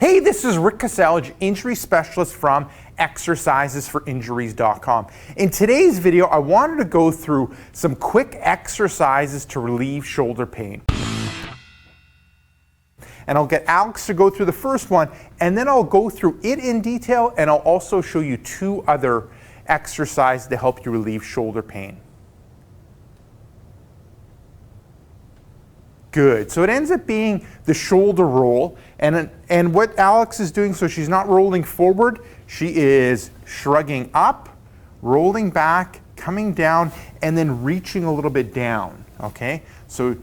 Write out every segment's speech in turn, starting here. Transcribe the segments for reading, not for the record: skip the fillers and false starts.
Hey, this is Rick Kasalj, injury specialist from exercisesforinjuries.com. In today's video, I wanted to go through some quick exercises to relieve shoulder pain. And I'll get Alex to go through the first one, and then I'll go through it in detail, and I'll also show you two other exercises to help you relieve shoulder pain. Good. So it ends up being the shoulder roll, and what Alex is doing, so she's not rolling forward, she is shrugging up, rolling back, coming down, and then reaching a little bit down. Okay? So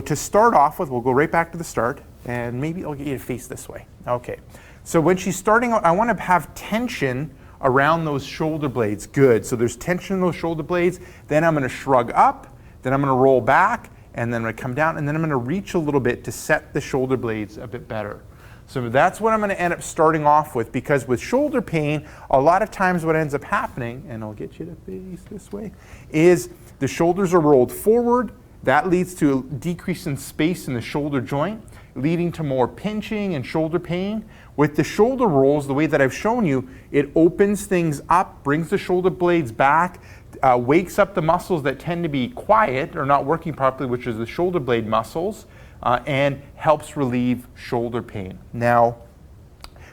to start off with, we'll go right back to the start, and maybe I'll get you to face this way. Okay. So when she's starting out, I want to have tension around those shoulder blades. Good. So there's tension in those shoulder blades. Then I'm going to shrug up, then I'm going to roll back, and then I'm going to come down, and then I'm going to reach a little bit to set the shoulder blades a bit better. So that's what I'm going to end up starting off with, because with shoulder pain, a lot of times what ends up happening, and I'll get you to face this way, is the shoulders are rolled forward. That leads to a decrease in space in the shoulder joint, leading to more pinching and shoulder pain. With the shoulder rolls, the way that I've shown you, it opens things up, brings the shoulder blades back, wakes up the muscles that tend to be quiet or not working properly, which is the shoulder blade muscles, and helps relieve shoulder pain. Now,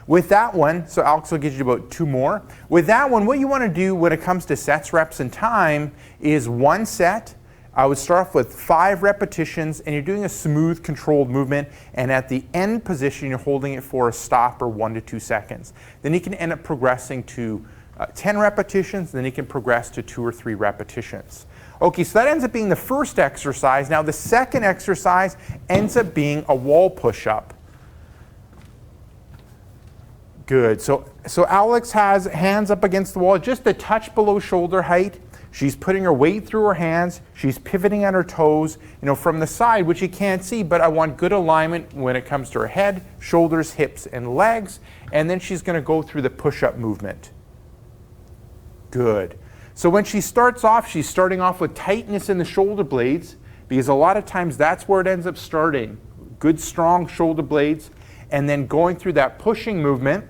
with that one, so Alex will get you about two more. With that one, what you want to do when it comes to sets, reps, and time is one set. I would start off with 5 repetitions, and you're doing a smooth, controlled movement, and at the end position, you're holding it for a stop or 1 to 2 seconds. Then you can end up progressing to 10 repetitions, then you can progress to 2 or 3 repetitions. Okay, so that ends up being the first exercise. Now the second exercise ends up being a wall push-up. Good, so Alex has hands up against the wall, just a touch below shoulder height. She's putting her weight through her hands. She's pivoting on her toes, from the side, which you can't see, but I want good alignment when it comes to her head, shoulders, hips, and legs. And then she's going to go through the push-up movement. Good. So when she starts off, she's starting off with tightness in the shoulder blades, because a lot of times that's where it ends up starting. Good, strong shoulder blades, and then going through that pushing movement.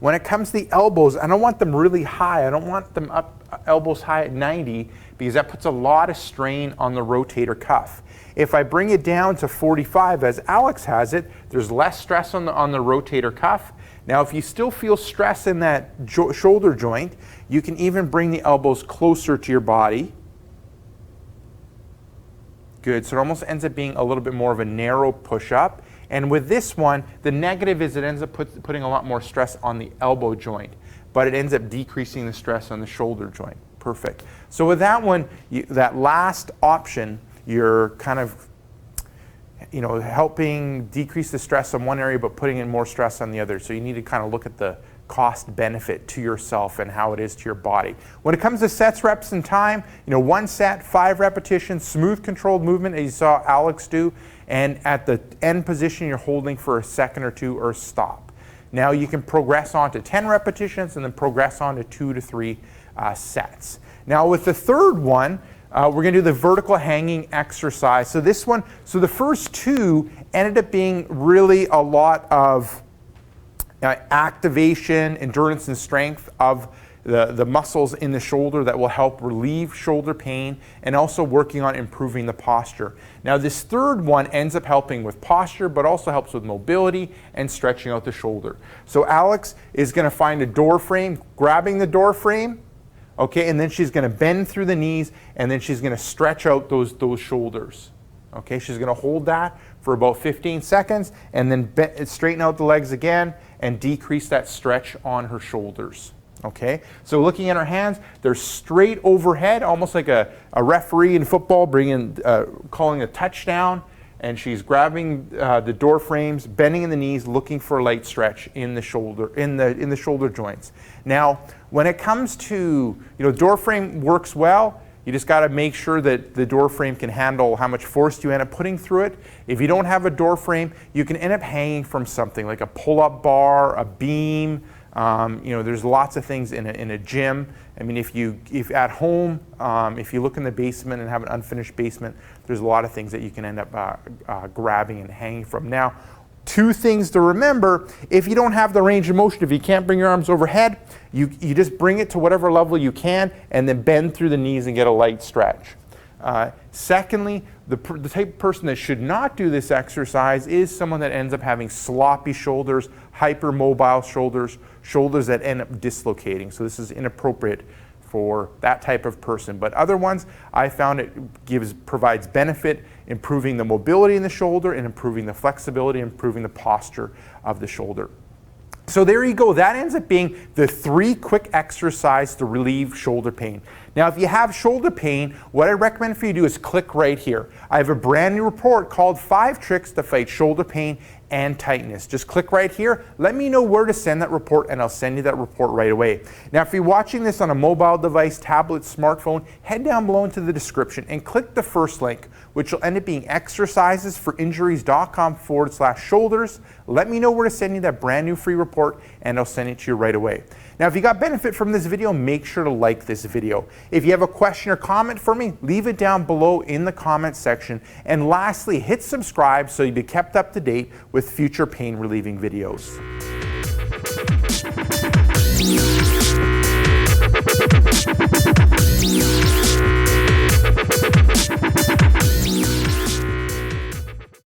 When it comes to the elbows, I don't want them really high. I don't want them up elbows high at 90, because that puts a lot of strain on the rotator cuff. If I bring it down to 45, as Alex has it, there's less stress on the rotator cuff. Now, if you still feel stress in that shoulder joint, you can even bring the elbows closer to your body. Good, so it almost ends up being a little bit more of a narrow push-up. And with this one, the negative is it ends up putting a lot more stress on the elbow joint, but it ends up decreasing the stress on the shoulder joint. Perfect. So with that one, that last option, you're kind of helping decrease the stress on one area, but putting in more stress on the other. So you need to kind of look at the cost benefit to yourself and how it is to your body. When it comes to sets, reps, and time, one set, 5 repetitions, smooth, controlled movement, as you saw Alex do, and at the end position, you're holding for a second or 2 or stop. Now you can progress on to 10 repetitions and then progress on to 2 to 3 sets. Now with the third one, we're going to do the vertical hanging exercise. So this one, the first 2 ended up being really a lot of activation, endurance, and strength of the muscles in the shoulder that will help relieve shoulder pain, and also working on improving the posture. Now this third one ends up helping with posture, but also helps with mobility and stretching out the shoulder. So Alex is going to find a door frame, grabbing the door frame, okay, and then she's going to bend through the knees, and then she's going to stretch out those shoulders. Okay, she's going to hold that for about 15 seconds, and then straighten out the legs again and decrease that stretch on her shoulders. Okay, so looking at her hands, they're straight overhead, almost like a referee in football calling a touchdown, and she's grabbing the door frames, bending in the knees, looking for a light stretch in the shoulder, in the shoulder joints. Now, when it comes to, door frame works well. You just got to make sure that the door frame can handle how much force you end up putting through it. If you don't have a door frame, you can end up hanging from something like a pull-up bar, a beam. There's lots of things in a gym. I mean, if at home, if you look in the basement and have an unfinished basement, there's a lot of things that you can end up grabbing and hanging from. Now, 2 things to remember: if you don't have the range of motion, if you can't bring your arms overhead, you just bring it to whatever level you can and then bend through the knees and get a light stretch. Secondly, the type of person that should not do this exercise is someone that ends up having sloppy shoulders, hypermobile shoulders, shoulders that end up dislocating. So this is inappropriate for that type of person. But other ones, I found it provides benefit, improving the mobility in the shoulder and improving the flexibility, improving the posture of the shoulder. So there you go. That ends up being the 3 quick exercises to relieve shoulder pain. Now, if you have shoulder pain, what I recommend for you to do is click right here. I have a brand new report called 5 Tricks to Fight Shoulder Pain and Tightness. Just click right here. Let me know where to send that report, and I'll send you that report right away. Now, if you're watching this on a mobile device, tablet, smartphone, head down below into the description and click the first link, which will end up being exercisesforinjuries.com/shoulders. Let me know where to send you that brand new free report, and I'll send it to you right away. Now, if you got benefit from this video, make sure to like this video. If you have a question or comment for me, leave it down below in the comment section. And lastly, hit subscribe so you'll be kept up to date with future pain relieving videos.